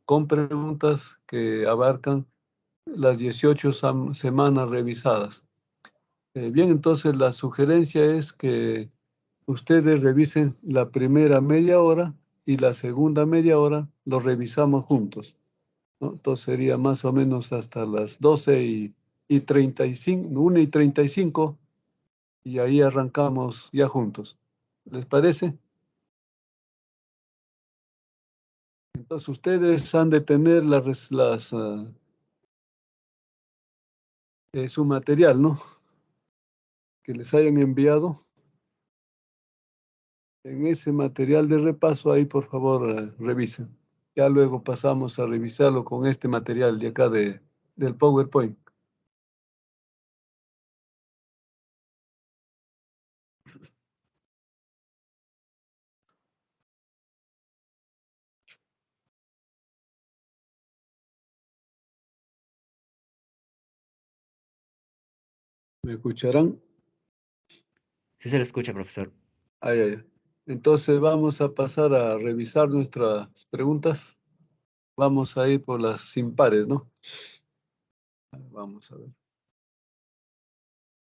con preguntas que abarcan las 18 semanas revisadas. Bien, entonces la sugerencia es que ustedes revisen la primera media hora y la segunda media hora lo revisamos juntos, ¿no? Entonces sería más o menos hasta las 12:35, 1:35, y ahí arrancamos ya juntos. ¿Les parece? Entonces ustedes han de tener su material, ¿no? Que les hayan enviado. En ese material de repaso ahí, por favor, revisen. Ya luego pasamos a revisarlo con este material de acá del PowerPoint. ¿Me escucharán? Sí se le escucha, profesor. Ay, ay, ay. Entonces vamos a pasar a revisar nuestras preguntas. Vamos a ir por las impares, ¿no? Vamos a ver.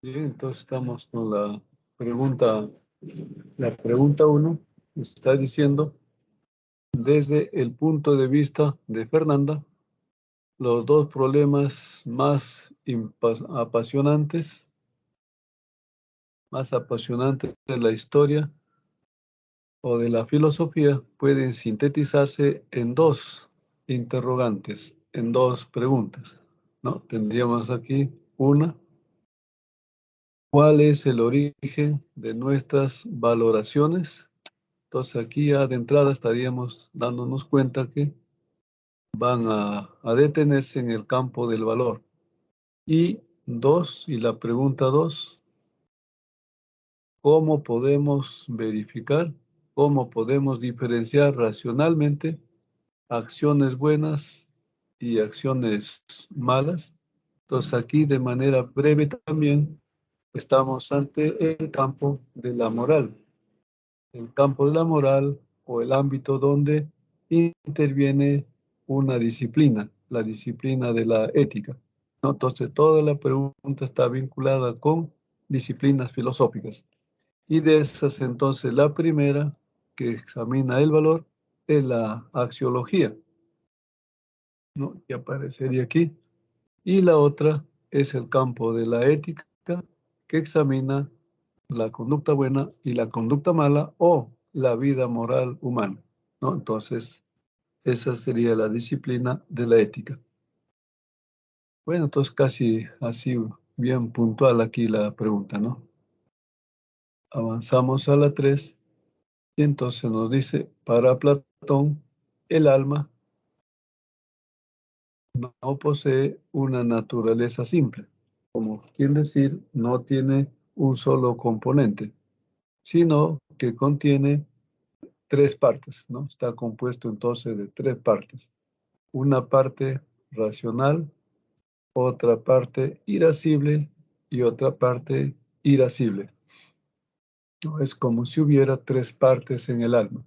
Bien, entonces estamos con la pregunta 1. Está diciendo, desde el punto de vista de Fernanda, los dos problemas más apasionantes de la historia o de la filosofía pueden sintetizarse en dos interrogantes, en dos preguntas, ¿no? Tendríamos aquí una: ¿cuál es el origen de nuestras valoraciones? Entonces aquí ya de entrada estaríamos dándonos cuenta que van a detenerse en el campo del valor. Y la pregunta 2, ¿cómo podemos verificar, cómo podemos diferenciar racionalmente acciones buenas y acciones malas? Entonces aquí de manera breve también estamos ante el campo de la moral. El campo de la moral, o el ámbito donde interviene una disciplina, la disciplina de la ética, ¿no? Entonces toda la pregunta está vinculada con disciplinas filosóficas. Y de esas, entonces, la primera que examina el valor es la axiología, ¿no? Que aparecería aquí. Y la otra es el campo de la ética, que examina la conducta buena y la conducta mala, o la vida moral humana, ¿no? Entonces, esa sería la disciplina de la ética. Bueno, entonces casi así bien puntual aquí la pregunta, ¿no? Avanzamos a la 3. Y entonces nos dice, para Platón, el alma no posee una naturaleza simple, como quiere decir, no tiene un solo componente, sino que contiene tres partes, ¿no? Está compuesto entonces de tres partes. Una parte racional, otra parte irascible y otra parte irascible, ¿no? Es como si hubiera tres partes en el alma.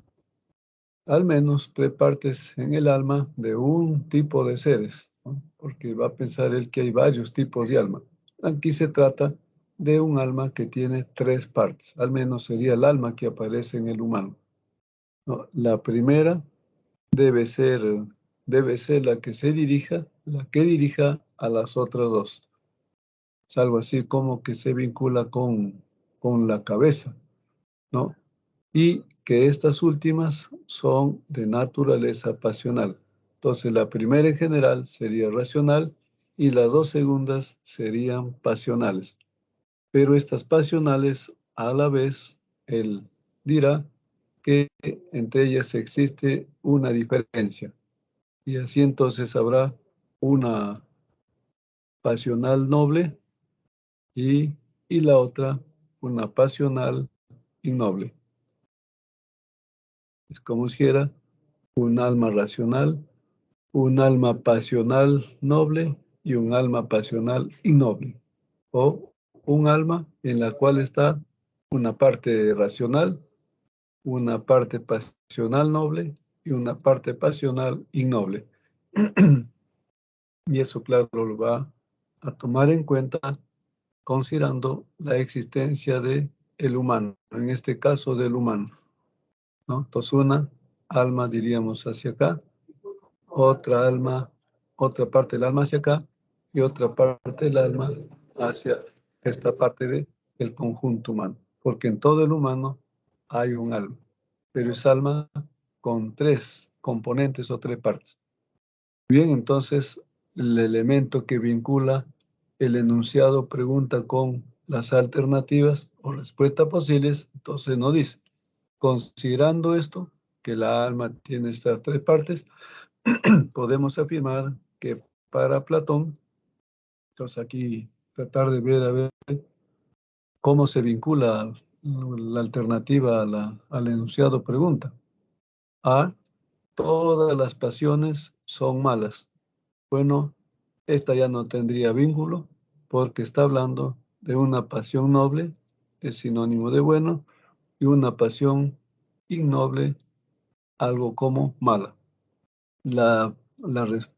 Al menos tres partes en el alma de un tipo de seres, ¿no? Porque va a pensar él que hay varios tipos de alma. Aquí se trata de un alma que tiene tres partes, al menos sería el alma que aparece en el humano, ¿no? La primera debe ser, debe ser la que dirija a las otras dos. Es algo así como que se vincula con la cabeza, ¿no? Y que estas últimas son de naturaleza pasional. Entonces, la primera en general sería racional y las dos segundas serían pasionales. Pero estas pasionales, a la vez, él dirá que entre ellas existe una diferencia. Y así entonces habrá una pasional noble y, y la otra una pasional innoble. Es como si era un alma racional, un alma pasional noble y un alma pasional innoble. O un alma en la cual está una parte racional, una parte pasional noble y una parte pasional innoble. Y eso, claro, lo va a tomar en cuenta considerando la existencia del humano, en este caso del humano, ¿no? Entonces, una alma, diríamos, hacia acá, otra alma, otra parte del alma hacia acá, y otra parte del alma hacia esta parte del conjunto humano. Porque en todo el humano hay un alma, pero es alma con tres componentes o tres partes. Bien, entonces el elemento que vincula el enunciado pregunta con las alternativas o respuestas posibles, entonces nos dice, considerando esto, que la alma tiene estas tres partes, podemos afirmar que para Platón, entonces aquí tratar de ver a ver cómo se vincula la alternativa al enunciado pregunta. A, todas las pasiones son malas. Bueno, esta ya no tendría vínculo porque está hablando de una pasión noble, es sinónimo de bueno, y una pasión ignoble, algo como mala. La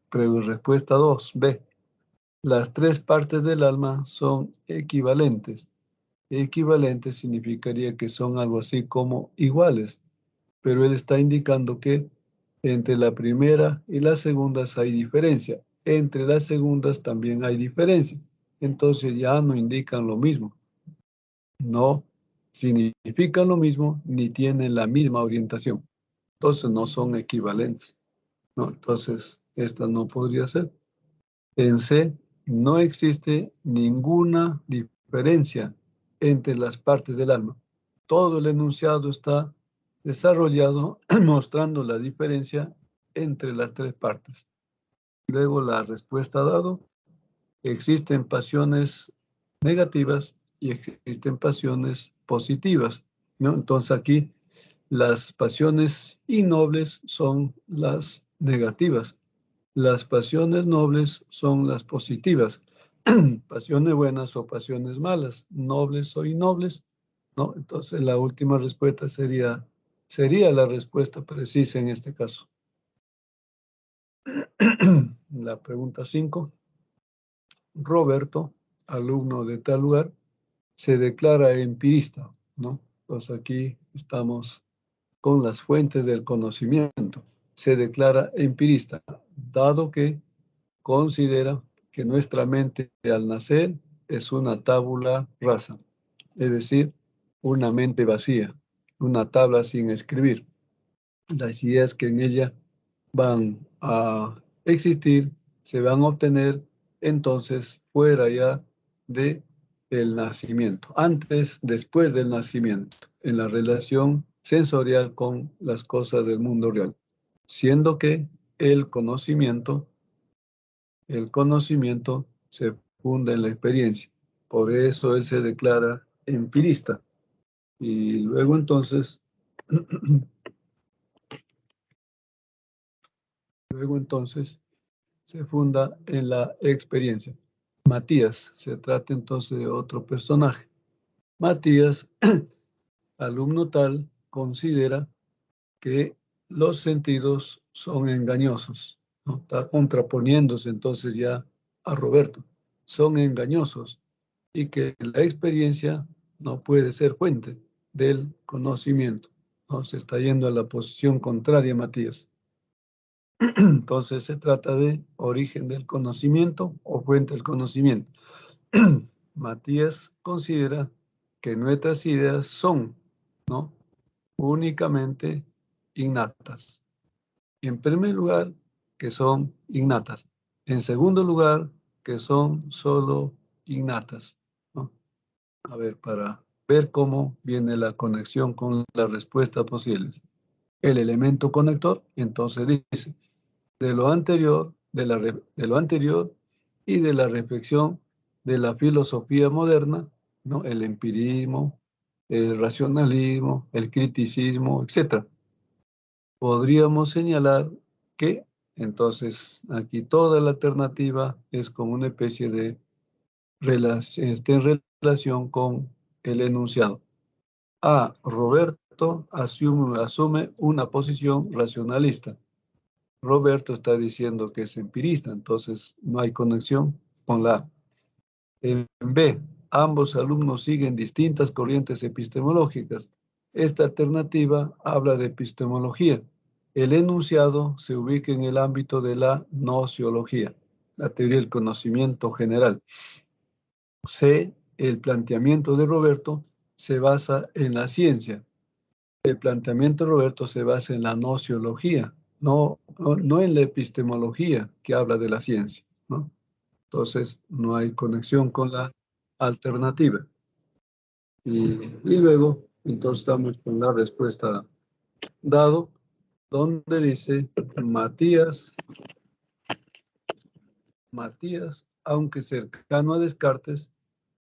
respuesta 2, B. Las tres partes del alma son equivalentes. Equivalentes significaría que son algo así como iguales, pero él está indicando que entre la primera y la segunda hay diferencia. Entre las segundas también hay diferencia. Entonces ya no indican lo mismo. No significan lo mismo ni tienen la misma orientación. Entonces no son equivalentes, ¿no? Entonces esta no podría ser. En C no existe ninguna diferencia entre las partes del alma. Todo el enunciado está desarrollado mostrando la diferencia entre las tres partes. Luego la respuesta dado, existen pasiones negativas y existen pasiones positivas, ¿no? Entonces aquí las pasiones innobles son las negativas. Las pasiones nobles son las positivas. Pasiones buenas o pasiones malas, nobles o innobles, ¿no? Entonces la última respuesta sería la respuesta precisa en este caso. La pregunta 5. Roberto, alumno de tal lugar, se declara empirista, ¿no? Entonces aquí estamos con las fuentes del conocimiento. Se declara empirista, dado que considera que nuestra mente al nacer es una tabula rasa, es decir, una mente vacía, una tabla sin escribir. Las ideas que en ella van a existir se van a obtener entonces fuera ya de el nacimiento, antes, después del nacimiento, en la relación sensorial con las cosas del mundo real, siendo que el conocimiento se funda en la experiencia. Por eso él se declara empirista. Y luego entonces, se funda en la experiencia. Matías, se trata entonces de otro personaje. Matías, alumno tal, considera que los sentidos son engañosos, ¿no? Está contraponiéndose entonces ya a Roberto. Son engañosos y que la experiencia no puede ser fuente del conocimiento, ¿no? Se está yendo a la posición contraria, Matías. Entonces se trata de origen del conocimiento o fuente del conocimiento. Matías considera que nuestras ideas son, ¿no?, únicamente innatas. En primer lugar, que son innatas. En segundo lugar, que son solo innatas, ¿no? A ver, para ver cómo viene la conexión con las respuestas posibles. El elemento conector, entonces dice, de lo anterior y de la reflexión de la filosofía moderna, ¿no?, el empirismo, el racionalismo, el criticismo, etc. Podríamos señalar que entonces aquí toda la alternativa es como una especie de relación, está en relación con el enunciado. A. Roberto asume una posición racionalista. Roberto está diciendo que es empirista, entonces no hay conexión con la A. En B, ambos alumnos siguen distintas corrientes epistemológicas. Esta alternativa habla de epistemología. El enunciado se ubica en el ámbito de la nociología, la teoría del conocimiento general. C, el planteamiento de Roberto se basa en la ciencia. El planteamiento de Roberto se basa en la nociología, no en la epistemología que habla de la ciencia, ¿no? Entonces, no hay conexión con la alternativa. Y luego, entonces estamos con la respuesta dado, donde dice Matías, aunque cercano a Descartes,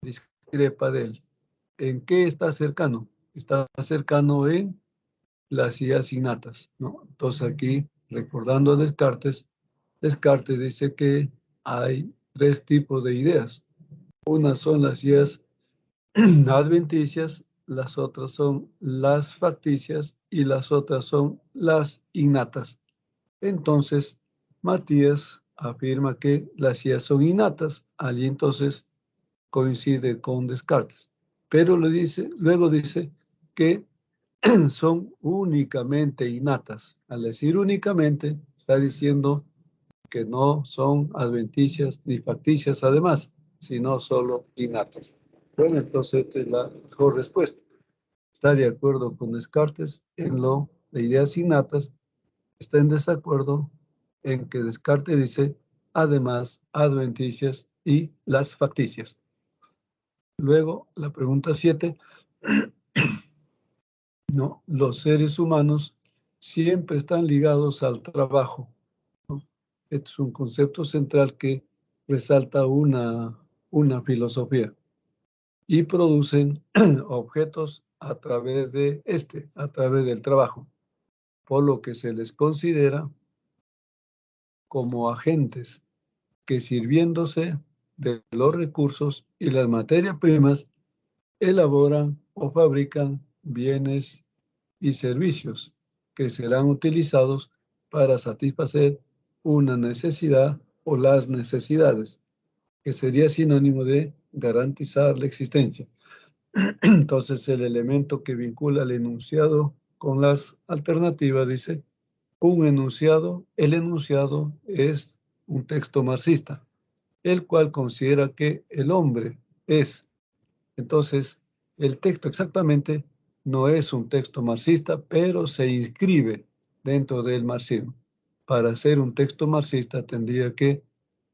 discrepa de él. ¿En qué está cercano? Está cercano en las ideas innatas, ¿no? Entonces aquí, recordando a Descartes, Descartes dice que hay tres tipos de ideas. Unas son las ideas adventicias, las otras son las facticias y las otras son las innatas. Entonces, Matías afirma que las ideas son innatas, allí entonces coincide con Descartes. Pero luego dice que son únicamente innatas. Al decir únicamente, está diciendo que no son adventicias ni facticias además, sino solo innatas. Bueno, entonces esta es la mejor respuesta. Está de acuerdo con Descartes en lo de ideas innatas, está en desacuerdo en que Descartes dice además adventicias y las facticias. Luego, la pregunta 7. No, los seres humanos siempre están ligados al trabajo, ¿no? Este es un concepto central que resalta una filosofía y producen objetos a través del trabajo, por lo que se les considera como agentes que sirviéndose de los recursos y las materias primas elaboran o fabrican bienes y servicios que serán utilizados para satisfacer una necesidad o las necesidades, que sería sinónimo de garantizar la existencia. Entonces, el elemento que vincula el enunciado con las alternativas dice, el enunciado es un texto marxista, el cual considera que el hombre es. Entonces, el texto exactamente no es un texto marxista, pero se inscribe dentro del marxismo. Para ser un texto marxista tendría que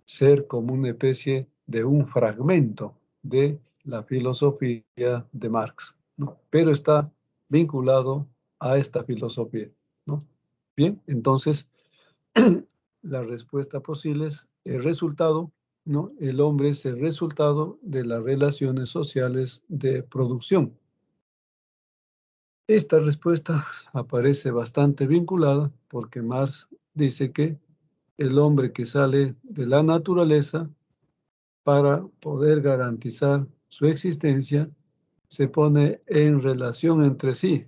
ser como una especie de un fragmento de la filosofía de Marx, ¿no? Pero está vinculado a esta filosofía, ¿no? Bien, entonces, la respuesta posible es el resultado, ¿no? El hombre es el resultado de las relaciones sociales de producción. Esta respuesta aparece bastante vinculada porque Marx dice que el hombre que sale de la naturaleza para poder garantizar su existencia se pone en relación entre sí,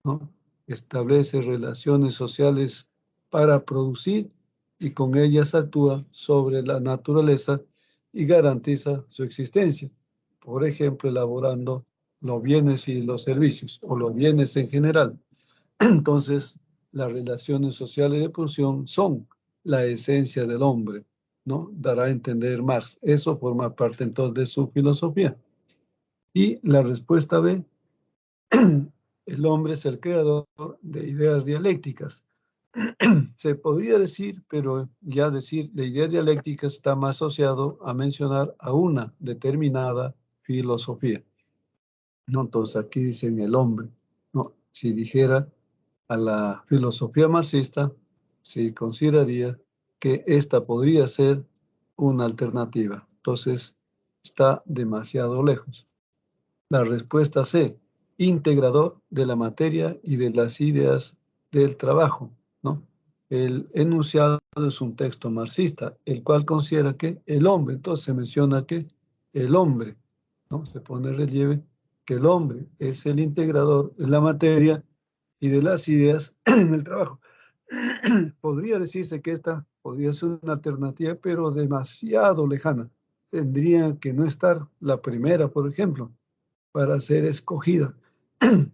¿no? Establece relaciones sociales para producir y con ellas actúa sobre la naturaleza y garantiza su existencia. Por ejemplo, elaborando los bienes y los servicios, o los bienes en general. Entonces, las relaciones sociales de producción son la esencia del hombre, ¿no? Dará a entender Marx. Eso forma parte entonces de su filosofía. Y la respuesta B, el hombre es el creador de ideas dialécticas. Se podría decir, pero ya decir la idea dialéctica está más asociado a mencionar a una determinada filosofía. No, entonces aquí dicen el hombre. No, si dijera a la filosofía marxista, se consideraría que esta podría ser una alternativa. Entonces, está demasiado lejos. La respuesta C, integrador de la materia y de las ideas del trabajo, ¿no? El enunciado es un texto marxista, el cual considera que el hombre, entonces se menciona que el hombre, ¿no? Se pone en relieve que el hombre es el integrador de la materia y de las ideas en el trabajo. Podría decirse que esta podría ser una alternativa, pero demasiado lejana. Tendría que no estar la primera, por ejemplo, para ser escogida,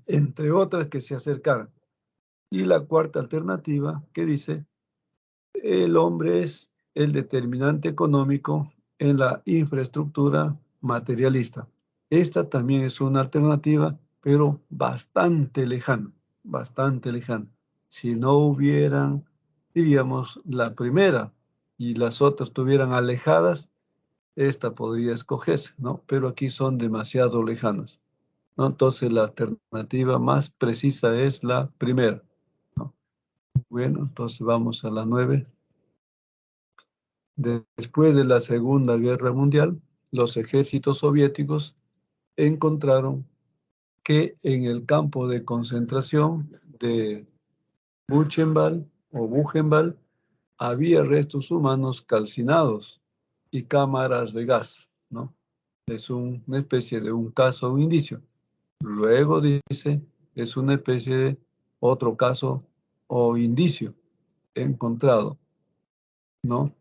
entre otras que se acercaran. Y la cuarta alternativa que dice, el hombre es el determinante económico en la infraestructura materialista. Esta también es una alternativa, pero bastante lejana, bastante lejana. Si no hubieran, diríamos, la primera y las otras estuvieran alejadas, esta podría escogerse, ¿no? Pero aquí son demasiado lejanas, ¿no? Entonces la alternativa más precisa es la primera, ¿no? Bueno, entonces vamos a la 9. Después de la Segunda Guerra Mundial, los ejércitos soviéticos encontraron que en el campo de concentración de Buchenwald había restos humanos calcinados y cámaras de gas, ¿no? Es una especie de un caso, un indicio. Luego dice, es una especie de otro caso o indicio encontrado, ¿no?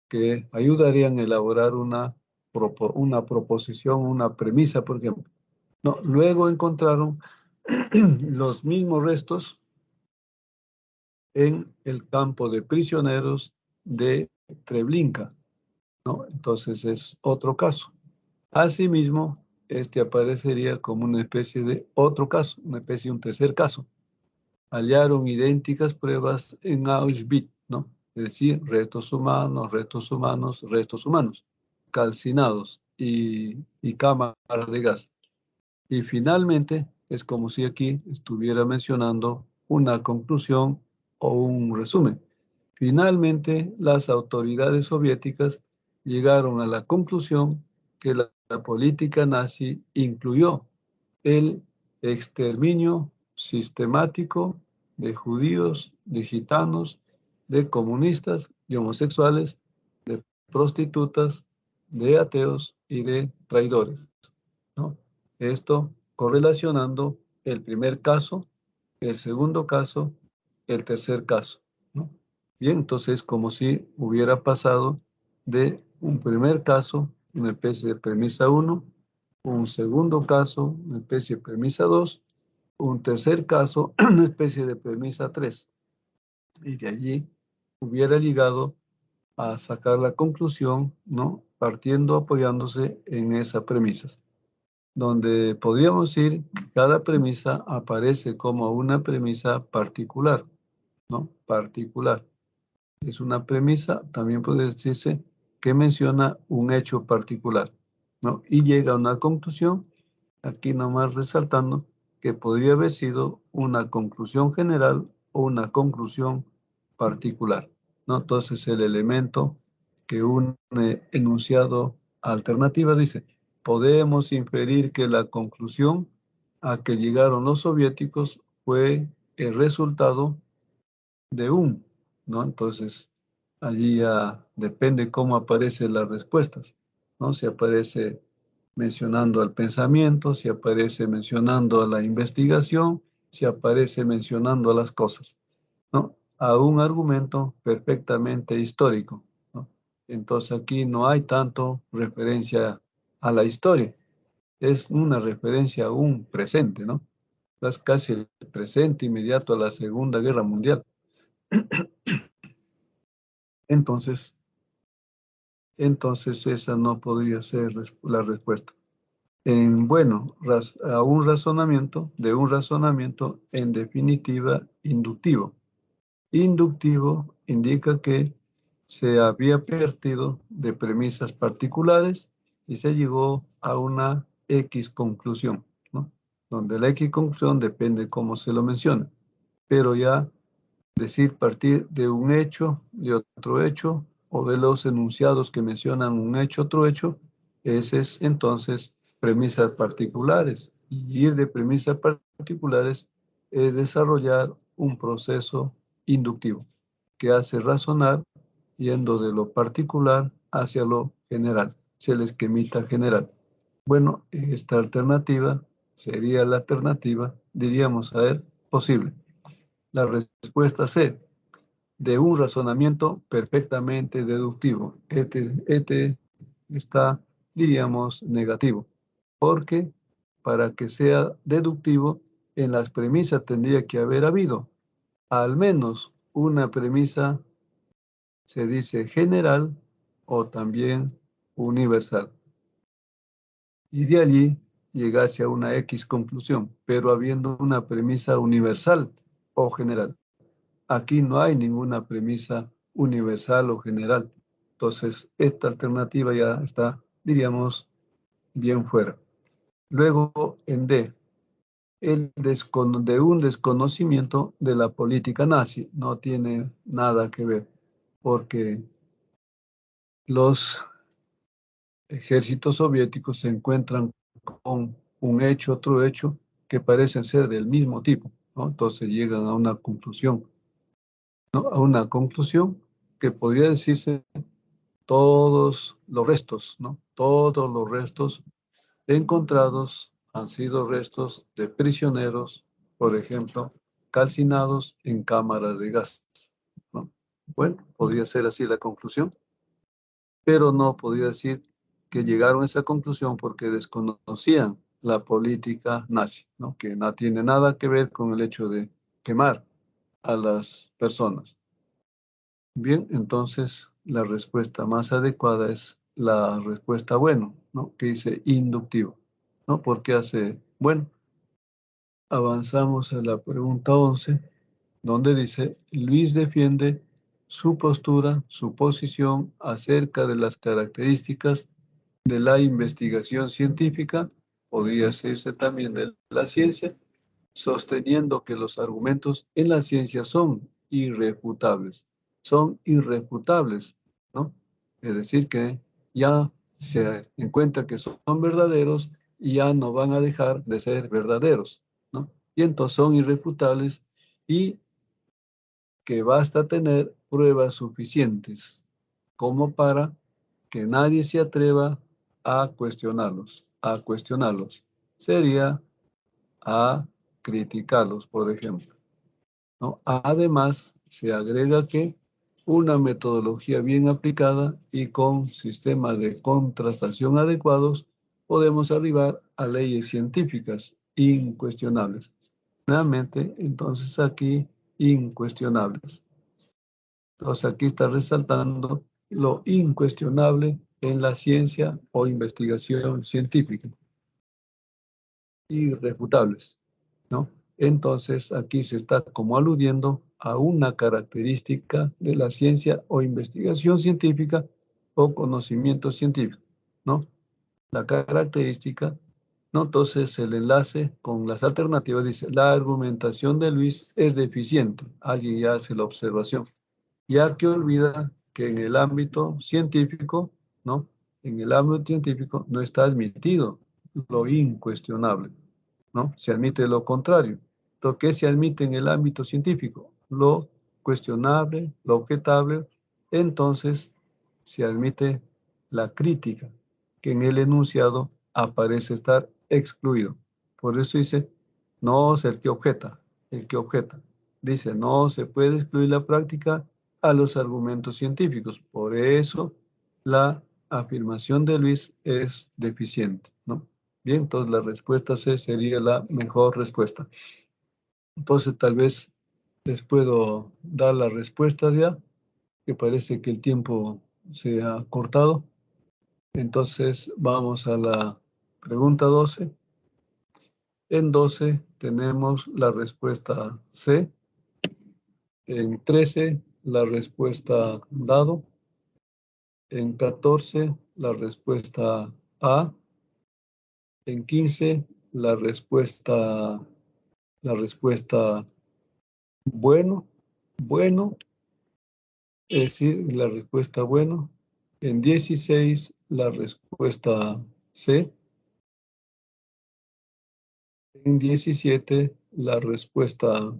Que ayudarían a elaborar una proposición, una premisa, por ejemplo. No, luego encontraron los mismos restos en el campo de prisioneros de Treblinka, ¿no? Entonces es otro caso. Asimismo, este aparecería como una especie de otro caso, una especie de un tercer caso. Hallaron idénticas pruebas en Auschwitz, ¿no? Es decir, restos humanos, restos humanos, restos humanos, calcinados y cámaras de gas. Y finalmente, es como si aquí estuviera mencionando una conclusión o un resumen. Finalmente, las autoridades soviéticas llegaron a la conclusión que la política nazi incluyó el exterminio sistemático de judíos, de gitanos, de comunistas, de homosexuales, de prostitutas, de ateos y de traidores, ¿no? Esto correlacionando el primer caso, el segundo caso, el tercer caso, ¿no? Bien, entonces como si hubiera pasado de un primer caso, una especie de premisa 1, un segundo caso, una especie de premisa 2, un tercer caso, una especie de premisa 3. Y de allí hubiera llegado a sacar la conclusión, ¿no? Partiendo, apoyándose en esas premisas, donde podríamos decir que cada premisa aparece como una premisa particular, ¿no? Particular. Es una premisa, también puede decirse que menciona un hecho particular, ¿no? Y llega a una conclusión, aquí nomás resaltando que podría haber sido una conclusión general o una conclusión particular, ¿no? Entonces el elemento que un enunciado alternativa dice, podemos inferir que la conclusión a que llegaron los soviéticos fue el resultado de un, ¿no? Entonces, allí ya depende cómo aparecen las respuestas, ¿no? Si aparece mencionando al pensamiento, si aparece mencionando a la investigación, si aparece mencionando a las cosas, ¿no? A un argumento perfectamente histórico, ¿no? Entonces aquí no hay tanto referencia a la historia, es una referencia a un presente, ¿no? Es casi el presente inmediato a la Segunda Guerra Mundial. Entonces esa no podría ser la respuesta. Bueno, a un razonamiento, de un razonamiento en definitiva inductivo. Inductivo indica que se había partido de premisas particulares y se llegó a una X conclusión, ¿no? Donde la X conclusión depende cómo se lo menciona, pero ya decir partir de un hecho, de otro hecho, o de los enunciados que mencionan un hecho, otro hecho, ese es entonces premisas particulares. Y ir de premisas particulares es desarrollar un proceso inductivo que hace razonar yendo de lo particular hacia lo general, es el esquemita general. Bueno, esta alternativa sería la alternativa, diríamos, a ver, posible. La respuesta C, de un razonamiento perfectamente deductivo. Este está, diríamos, negativo, porque para que sea deductivo, en las premisas tendría que haber habido al menos una premisa, se dice general o también universal. Y de allí llegase a una X conclusión, pero habiendo una premisa universal o general. Aquí no hay ninguna premisa universal o general. Entonces, esta alternativa ya está, diríamos, bien fuera. Luego, en D, de un desconocimiento de la política nazi. No tiene nada que ver, porque los ejércitos soviéticos se encuentran con un hecho, otro hecho, que parecen ser del mismo tipo, ¿no? Entonces llegan a una conclusión, ¿no? A una conclusión que podría decirse todos los restos, ¿no? Todos los restos encontrados han sido restos de prisioneros, por ejemplo, calcinados en cámaras de gas, ¿no? Bueno, podría ser así la conclusión, pero no podría decir que llegaron a esa conclusión porque desconocían la política nazi, ¿no? Que no tiene nada que ver con el hecho de quemar a las personas. Bien, entonces la respuesta más adecuada es la respuesta bueno, ¿no? Que dice inductivo, ¿no? Porque hace, bueno, avanzamos a la pregunta 11, donde dice, Luis defiende su postura, su posición acerca de las características de la investigación científica, podría decirse también de la ciencia, sosteniendo que los argumentos en la ciencia son irrefutables, ¿no? Es decir, que ya se encuentra que son verdaderos y ya no van a dejar de ser verdaderos, ¿no? Y entonces son irrefutables y que basta tener pruebas suficientes como para que nadie se atreva a cuestionarlos. Sería a criticarlos, por ejemplo, ¿no? Además, se agrega que una metodología bien aplicada y con sistemas de contrastación adecuados, podemos arribar a leyes científicas incuestionables. Realmente, entonces aquí, incuestionables. Entonces aquí está resaltando lo incuestionable en la ciencia o investigación científica. Irrefutables, ¿no? Entonces aquí se está como aludiendo a una característica de la ciencia o investigación científica o conocimiento científico, ¿no? La característica, ¿no? Entonces el enlace con las alternativas dice, la argumentación de Luis es deficiente. Alguien ya hace la observación, ya que olvida que en el ámbito científico, ¿no? En el ámbito científico no está admitido lo incuestionable, ¿no? Se admite lo contrario. Lo que se admite en el ámbito científico, lo cuestionable, lo objetable, entonces se admite la crítica, que en el enunciado aparece estar excluido. Por eso dice, no es el que objeta, el que objeta. Dice, no se puede excluir la práctica a los argumentos científicos. Por eso la afirmación de Luis es deficiente, ¿no? Bien, entonces la respuesta C sería la mejor respuesta. Entonces tal vez les puedo dar la respuesta ya, que parece que el tiempo se ha cortado. Entonces vamos a la pregunta 12. En 12 tenemos la respuesta C. En 13 la respuesta dado. En 14 la respuesta A. En 15 la respuesta bueno, bueno, es decir, la respuesta bueno. En 16 la respuesta C. En 17 la respuesta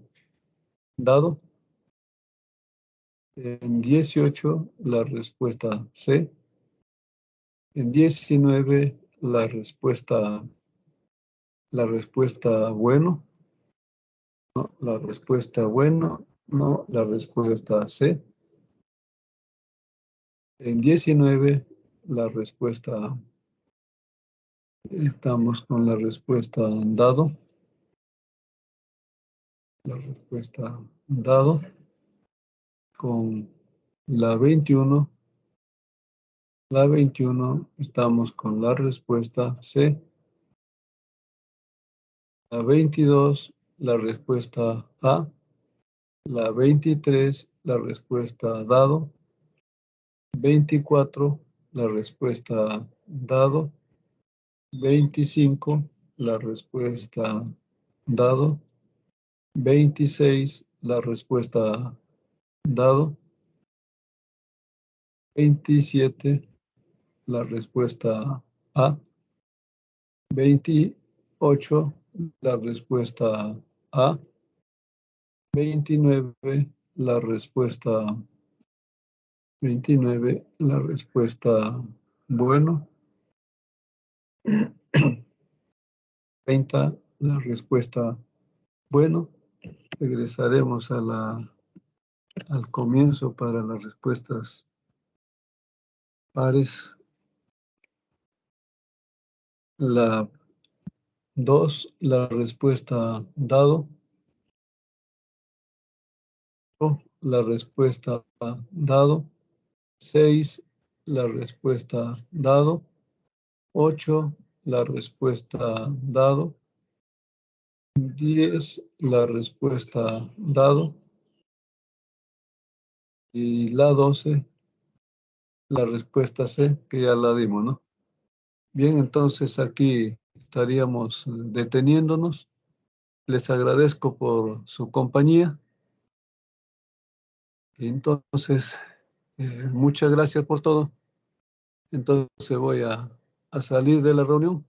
dado. En 18 la respuesta C. En 19 la respuesta la respuesta bueno, no, la respuesta bueno, no, la respuesta C. En 19, la respuesta, estamos con la respuesta dado, la respuesta dado, con la 21, estamos con la respuesta C. La 22, la respuesta A. La 23, la respuesta dado. 24, la respuesta dado. 25, la respuesta dado. 26, la respuesta dado. 27, la respuesta A. 28, la respuesta A. 29, la respuesta 29, la respuesta bueno. 30, la respuesta bueno. Regresaremos al comienzo para las respuestas pares. La 2, la respuesta dado. La respuesta dado. 6, la respuesta dado. 8, la respuesta dado. 10, la respuesta dado. Y la 12, la respuesta C, que ya la dimos, ¿no? Bien, entonces aquí estaríamos deteniéndonos. Les agradezco por su compañía. Entonces, muchas gracias por todo. Entonces voy a salir de la reunión.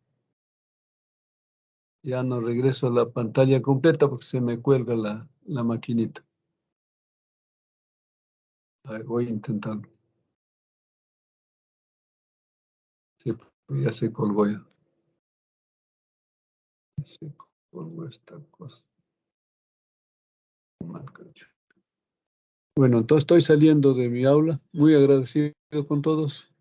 Ya no regreso a la pantalla completa porque se me cuelga la maquinita. A ver, voy a intentarlo. Sí, ya se colgó ya. Se colgó esta cosa. Bueno, entonces estoy saliendo de mi aula. Muy agradecido con todos.